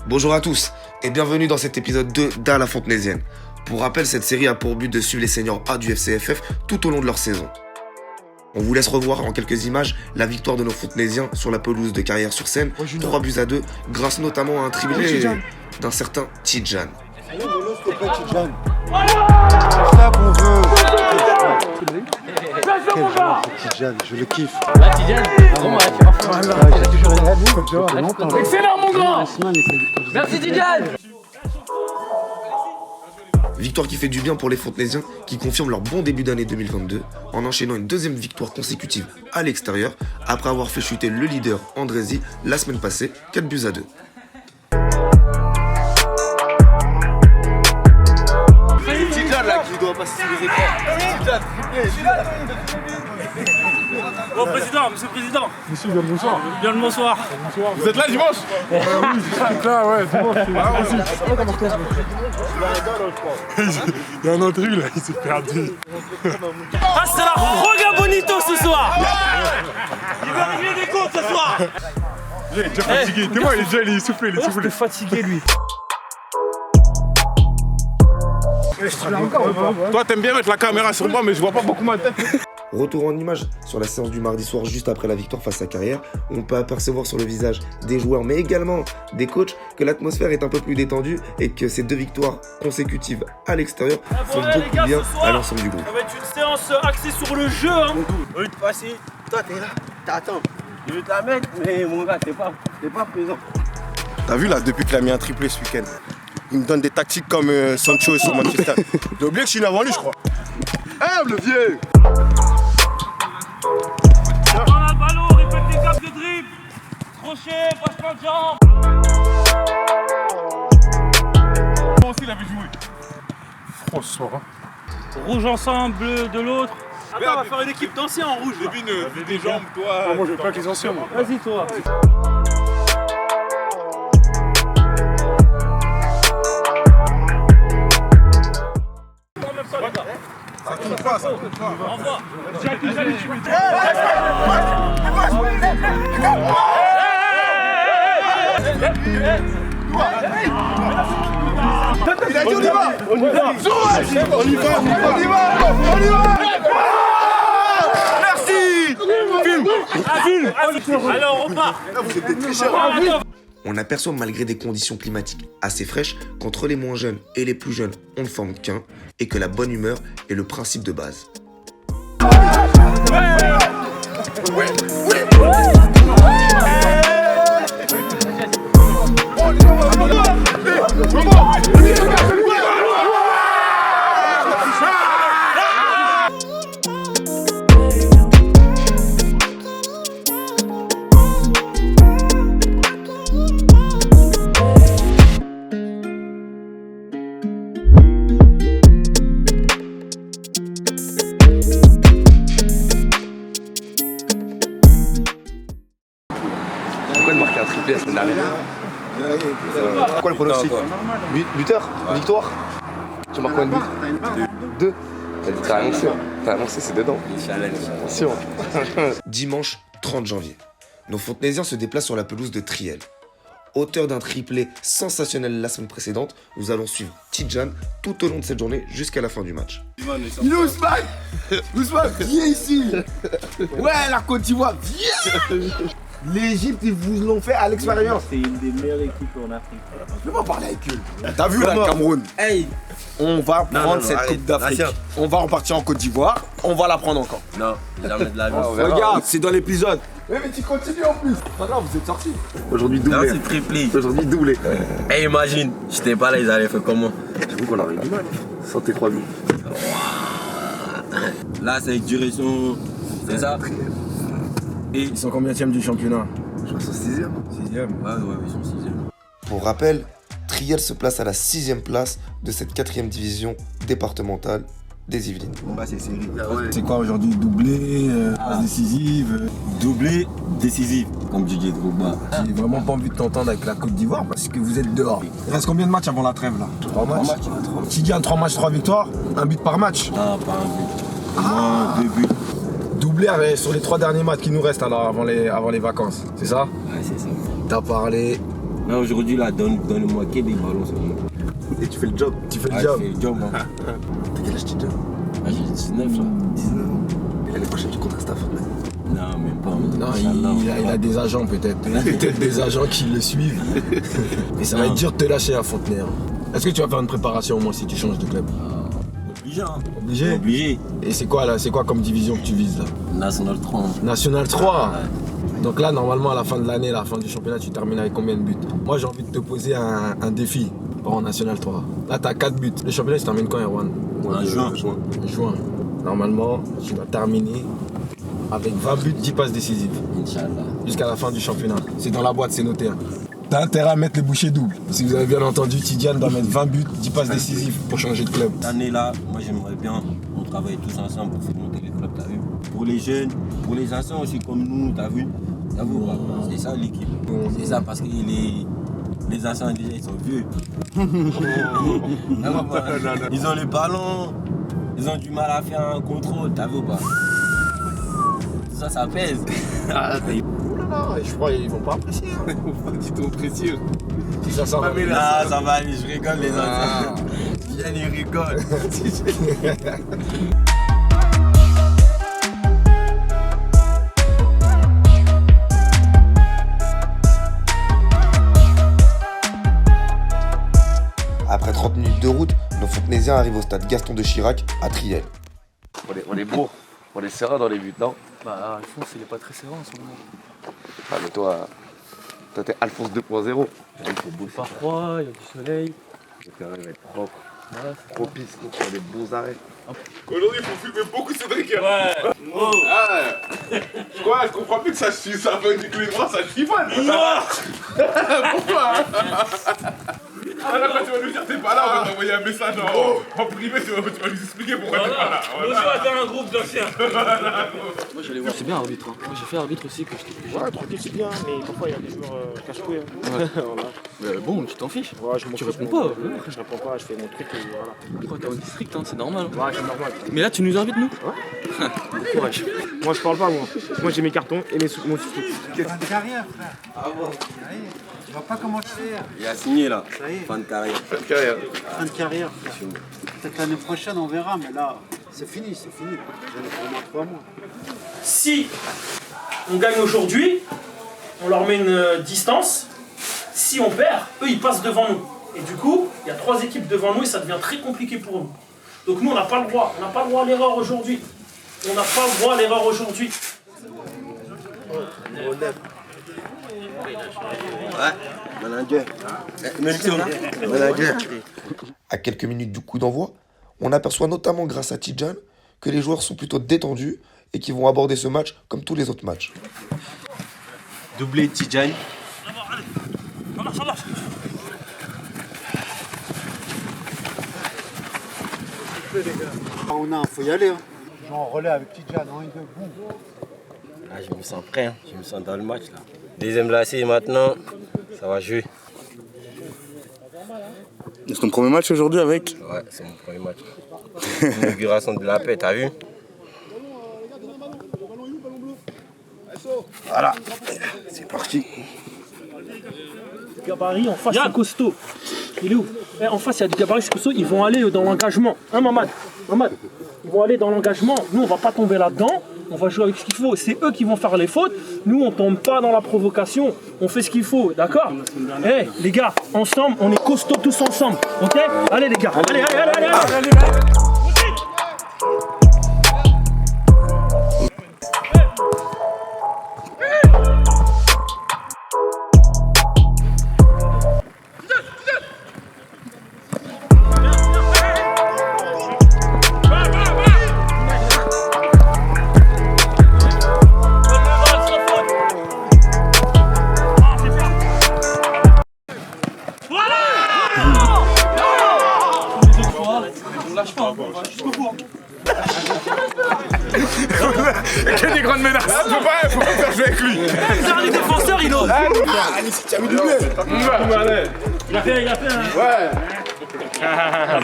Bonjour à tous et bienvenue dans cet épisode 2 d'A la Fontenaisienne. Pour rappel, cette série a pour but de suivre les seniors A du FCFF tout au long de leur saison. On vous laisse revoir en quelques images la victoire de nos Fontenaisiens sur la pelouse de Carrières-sur-Seine, 3-2 grâce notamment à un triplé d'un certain Tidjane. C'est ça qu'on veut. Tidjane, je le kiffe. Là, Tidjane, excellent mon grand. merci Tidjane. Victoire qui fait du bien pour les Fontenaisiens qui confirment leur bon début d'année 2022 en enchaînant une deuxième victoire consécutive à l'extérieur après avoir fait chuter le leader Andrézy la semaine passée, 4-2. Tidjane là qui doit passer sur les écrans. Bon président, monsieur le président. Monsieur, bien le bonsoir. Bien le bonsoir. Vous êtes là dimanche? Oui, je suis là, ouais, dimanche. Il y a un autre là, il s'est perdu. Ah, c'est la Roga Bonito ce soir. Il va régler des comptes ce soir. Il est déjà fatigué. T'es moi, il est déjà essoufflé, il est essoufflé. Fatigué lui. Toi, t'aimes bien mettre la caméra sur moi, mais je vois pas beaucoup ma tête. Retour en image sur la séance du mardi soir juste après la victoire face à Carrières, on peut apercevoir sur le visage des joueurs mais également des coachs que l'atmosphère est un peu plus détendue et que ces deux victoires consécutives à l'extérieur font beaucoup de bien à l'ensemble du groupe. Ça va être une séance axée sur le jeu. Hein. Oui, vas-y. Toi, t'es là. T'attends. Je vais te la mettre, mais mon gars, t'es pas présent. T'as vu là, depuis qu'il a mis un triplé ce week-end, il me donne des tactiques comme Sancho sur Manchester. J'ai oublié que je suis avant lui, je crois. Eh, le vieux! On a le ballon, répète les gaps de dribble. Crochet, passement de jambe. Moi aussi, il avait joué. Froid ce soir. Rouge ensemble, bleu de l'autre. Attends, on va faire une équipe d'anciens en rouge. Des jambes, toi. Moi, je vais pas avec les anciens, moi. Vas-y toi. Merci! Alors on repart. Vous êtes des tricheurs. On aperçoit malgré des conditions climatiques assez fraîches qu'entre les moins jeunes et les plus jeunes on ne forme qu'un et que la bonne humeur est le principe de base. Pourquoi de marquer un triplé la semaine dernière? Quoi le pronostic? Buteur? Victoire? Tu marques combien de buts? 2. T'as annoncé, c'est dedans. Attention. Dimanche 30 janvier, nos Fontenaisiens se déplacent sur la pelouse de Triel. Auteur d'un triplé sensationnel la semaine précédente, nous allons suivre Tidjane tout au long de cette journée jusqu'à la fin du match. Ousmane, viens ici. Ouais, la Côte d'Ivoire, viens. L'Égypte, ils vous l'ont fait à l'expérience. C'est une des meilleures équipes en Afrique. Je peux pas parler avec eux. T'as vu là, Cameroun? Hey! On va prendre cette allez, Coupe d'Afrique. Nathan. On va repartir en Côte d'Ivoire. On va la prendre encore. Non, jamais de la vie. Regarde, c'est dans l'épisode. Mais tu continues en plus. Pas grave, vous êtes sortis. Aujourd'hui doublé. C'est triplé. Aujourd'hui doublé. Hey, imagine, j'étais pas là, ils allaient faire comment? J'avoue qu'on a eu du mal. Sans tes 3 buts. Là, c'est avec direction. C'est ça? Et ils sont combienième du championnat? Je crois que c'est 6e. 6e. Ouais, ils sont 6e. Pour rappel, Triel se place à la 6e place de cette 4e division départementale des Yvelines. Bah c'est série. C'est quoi aujourd'hui? Doublé, passe décisive? Doublé, décisif, comme Didier Drogba. J'ai vraiment pas envie de t'entendre avec la Côte d'Ivoire parce que vous êtes dehors. Il reste combien de matchs avant la trêve là? 3 matchs. Tidiane, 3 matchs, 3 victoires, un but par match. Non, pas un but. Moins 2 buts. Doublé sur les 3 derniers matchs qui nous restent alors avant les vacances, c'est ça? Ouais, c'est ça. T'as parlé. Là aujourd'hui, là, donne-moi que des ballons seulement. Et tu fais le job. Tu fais le Ah, job. je fais le job, hein. T'as quel âge, Tidiane? Ah, j'ai 19 là. 19 ans. Et l'année prochaine, tu comptes rester à Fontenay? Non, même pas. Non, il a des agents peut-être. Peut-être des agents qui le suivent. Et ça va être dur de te lâcher à Fontenay. Hein. Est-ce que tu vas faire une préparation au moins si tu changes de club? Obligé, hein. Obligé? Obligé. Et c'est quoi là? C'est quoi comme division que tu vises là? National 3. National 3. Ouais. Donc là, normalement, à la fin de l'année, à la fin du championnat, tu termines avec combien de buts? Moi, j'ai envie de te poser un défi en National 3. Là, t'as 4 buts. Le championnat, il se termine quand, Erwan? En juin. Juin. Normalement, tu vas terminer avec 20 buts, 10 passes décisives. Inch'Allah. Jusqu'à la fin du championnat. C'est dans la boîte, c'est noté. Hein. T'as intérêt à mettre les bouchées doubles. Si vous avez bien entendu, Tidiane doit mettre 20 buts, 10 passes décisives pour changer de club. Cette année-là, moi j'aimerais bien qu'on travaille tous ensemble pour faire monter les clubs, t'as vu? Pour les jeunes, pour les anciens aussi comme nous, t'as vu? T'as vu ou pas? C'est ça l'équipe. C'est ça parce que les anciens déjà ils sont vieux. Ils ont les ballons, ils ont du mal à faire un contrôle, t'as vu ou pas? Tout ça, ça pèse. Oulala, je crois qu'ils vont pas apprécier. Hein. Ils vont pas du tout apprécier. Si ça va. Ah, ça va aller, je rigole les anciens. Viens, ils rigolent. Après 30 minutes de route, nos Fontenaisiens arrivent au stade Gaston de Chirac à Triel. On est beau. On est serein dans les buts, non? Bah, Alphonse, il est pas très serein en ce moment. Ah, mais toi t'es Alphonse 2.0. Il fait pas froid, il y a du soleil. Le terrain va être propre, Voilà, propice pour faire des bons arrêts. Aujourd'hui, il faut filmer beaucoup Cédric. Hein. Ouais. Oh. Ah, quoi, je comprends plus que ça veut dire que les bras ça chiffonne. Pourquoi? Ah là, quand tu vas nous dire t'es pas là, on va t'envoyer un message en privé, tu vas nous expliquer pourquoi t'es pas là. Nous aussi, on va faire un groupe d'anciens. moi j'allais voir. C'est bien arbitre. Hein. Moi j'ai fait arbitre aussi quand j'étais plus jeune. Ouais, tranquille, c'est bien, mais parfois il y a des joueurs cache-couilles. Hein. Voilà. Bon, tu t'en fiches. Ouais, je m'en Tu fiche, réponds pas. Je réponds pas, je fais mon truc et voilà. Pourquoi t'es en district, hein, c'est normal. Ouais, c'est normal. Mais là, tu nous invites, nous? Ouais. Bon courage. Moi je parle pas, moi. Moi j'ai mes cartons et mon sous. Fin de carrière, frère. Ah bon? Tu vois pas comment tu fais. Il a signé là. Ça y est. Fin de carrière. Fin de carrière, frère. Peut-être l'année prochaine, on verra, mais là, c'est fini, c'est fini. J'en ai pour moi 3 mois. Si on gagne aujourd'hui, on leur met une distance. Si on perd, eux ils passent devant nous. Et du coup, il y a 3 équipes devant nous et ça devient très compliqué pour nous. Donc nous on n'a pas le droit. On n'a pas le droit à l'erreur aujourd'hui. On n'a pas le droit à l'erreur aujourd'hui. À quelques minutes du coup d'envoi, on aperçoit notamment grâce à Tidiane que les joueurs sont plutôt détendus et qu'ils vont aborder ce match comme tous les autres matchs. Doublé Tidiane. Faut y aller. Hein. Genre en relais avec Tidjane, 1 et 2, boum. Ah, je me sens prêt, hein. Je me sens dans le match là. Deuxième lacet maintenant, ça va jouer. C'est ton premier match aujourd'hui avec? Ouais, c'est mon premier match. L'inauguration de la paix, t'as vu? Voilà, c'est parti. Gabarit en face, c'est costaud. Il est où? En face, il y a du gabarit, c'est costaud. Ils vont aller dans l'engagement. Hein, Mamad? Ils vont aller dans l'engagement. Nous, on va pas tomber là-dedans. On va jouer avec ce qu'il faut. C'est eux qui vont faire les fautes. Nous, on tombe pas dans la provocation. On fait ce qu'il faut, d'accord? Les gars, ensemble, on est costauds tous ensemble. Ok? Allez, les gars. Allez. lâche pas, on va jusqu'au bout. Que des grandes menaces. Faut pas faire jouer avec lui. Même les défenseurs, il ose. Anis, tu as mis du bleu. Il a fait un... Ouais.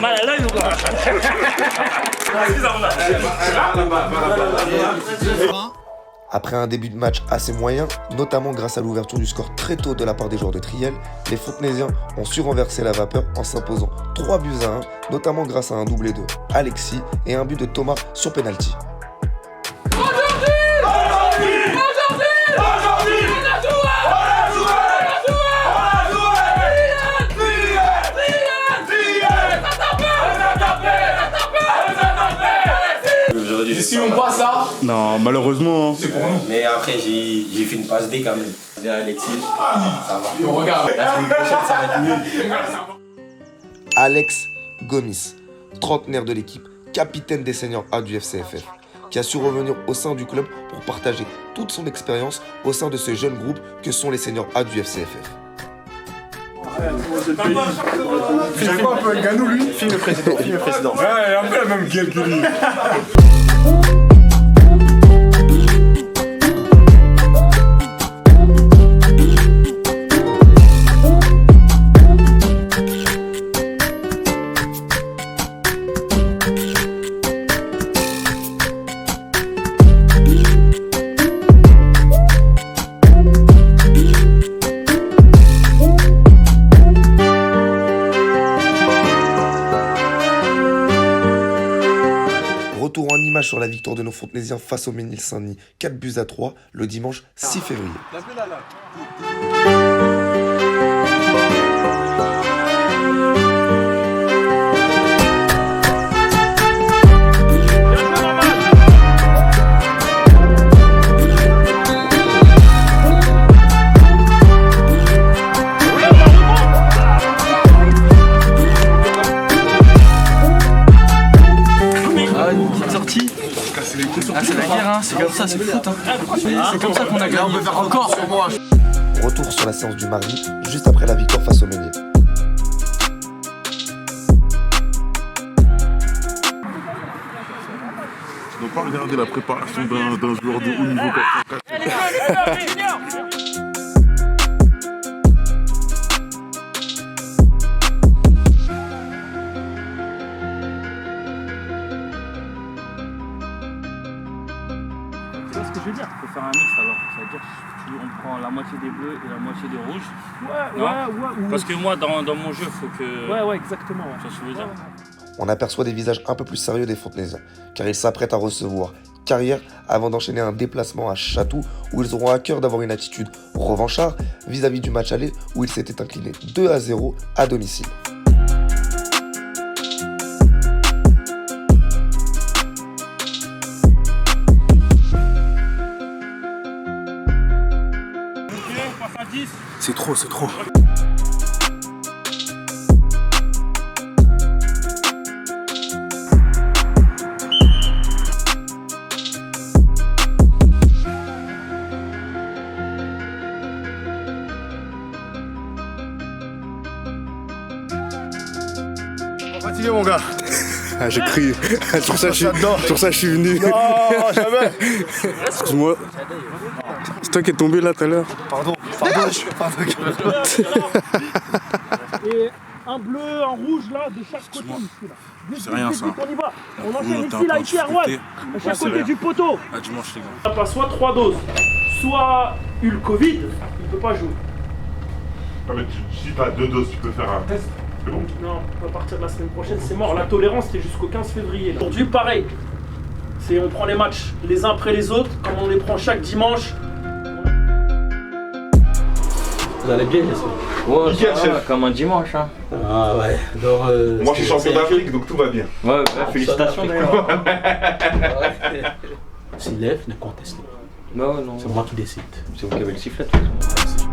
Mal à l'œil ou pas? Après un début de match assez moyen, notamment grâce à l'ouverture du score très tôt de la part des joueurs de Triel, les Fontenaisiens ont su renverser la vapeur en s'imposant 3-1, notamment grâce à un doublé de Alexis et un but de Thomas sur penalty. Si on passe ça. Non, malheureusement. C'est pour nous. Mais après, j'ai fait une passe D quand même. J'ai Alexis. Ça va. On regarde. La semaine prochaine, ça va être mieux. Alex Gomis, trentenaire de l'équipe, capitaine des seniors A du FCFF, qui a su revenir au sein du club pour partager toute son expérience au sein de ce jeune groupe que sont les seniors A du FCFF. C'est quoi un peu le ganou, lui? Film le président. Ouais, il a un peu la même gueule que lui. Retour en image sur la victoire de nos Fontenaisiens face au Ménil-Saint-Denis, 4-3 le dimanche 6 février. Ah, c'est la guerre, hein. C'est comme ça, c'est le foot. Hein. C'est comme ça qu'on a gagné. Encore. Retour sur la séance du mardi, juste après la victoire face au Ménil. On ne doit pas regarder la préparation d'un joueur de haut niveau comme ça. Ce que je veux dire, il faut faire un mix alors. C'est-à-dire on prend la moitié des bleus et la moitié des rouges. Ouais. Parce que moi, dans mon jeu, il faut que. Ouais, exactement. Tu vois ce que je veux dire. On aperçoit des visages un peu plus sérieux des Fontenaisiens, car ils s'apprêtent à recevoir Carrière avant d'enchaîner un déplacement à Chatou où ils auront à cœur d'avoir une attitude revanchard vis-à-vis du match aller où ils s'étaient inclinés 2-0 à domicile. C'est trop, c'est trop. Fatigué mon gars. Ah, j'ai crié. Sur ça, je suis venu. Non, jamais. Excuse-moi. C'est toi qui es tombé là tout à l'heure. Pardon. Et un bleu, un rouge là, de chaque côté ici là. C'est rien ça. On y va. On enchaîne ici là, ici à Rouen. À chaque côté du poteau. À dimanche les gars. On n'a pas soit 3 doses, soit eu le Covid, il peut pas jouer. Ah, mais si t'as 2 doses, tu peux faire un test. C'est bon. Non, à partir de la semaine prochaine, c'est mort. La tolérance, c'est jusqu'au 15 février. Aujourd'hui, pareil. On prend les matchs les uns après les autres, comme on les prend chaque dimanche. Vous allez bien, j'espère. Ouais, Nickel, ça va, chef. comme un dimanche. Hein. Ah ouais. Alors, Moi, je suis champion d'Afrique, donc tout va bien. Ouais, félicitations d'ailleurs. s'il lève, ne conteste pas. Non. C'est moi qui décide. C'est vous qui avez le sifflet, de toute façon.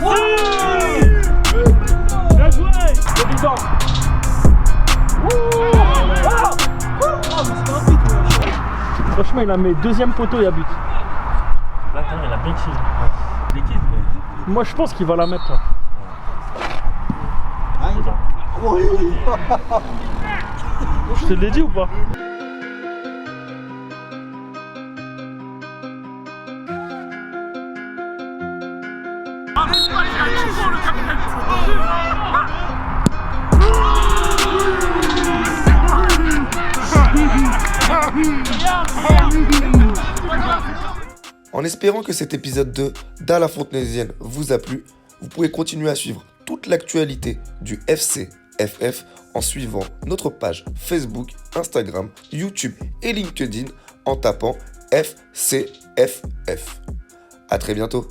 Merci. Bien joué. Évident. Franchement, il a mis deuxième poteau, il y a but. Là, il a bien tiré. L'équipe, mais. Moi, je pense qu'il va la mettre là. Je te l'ai dit ou pas? En espérant que cet épisode 2 d'À la Fontenaisienne vous a plu, vous pouvez continuer à suivre toute l'actualité du FCFF en suivant notre page Facebook, Instagram, YouTube et LinkedIn en tapant FCFF. À très bientôt.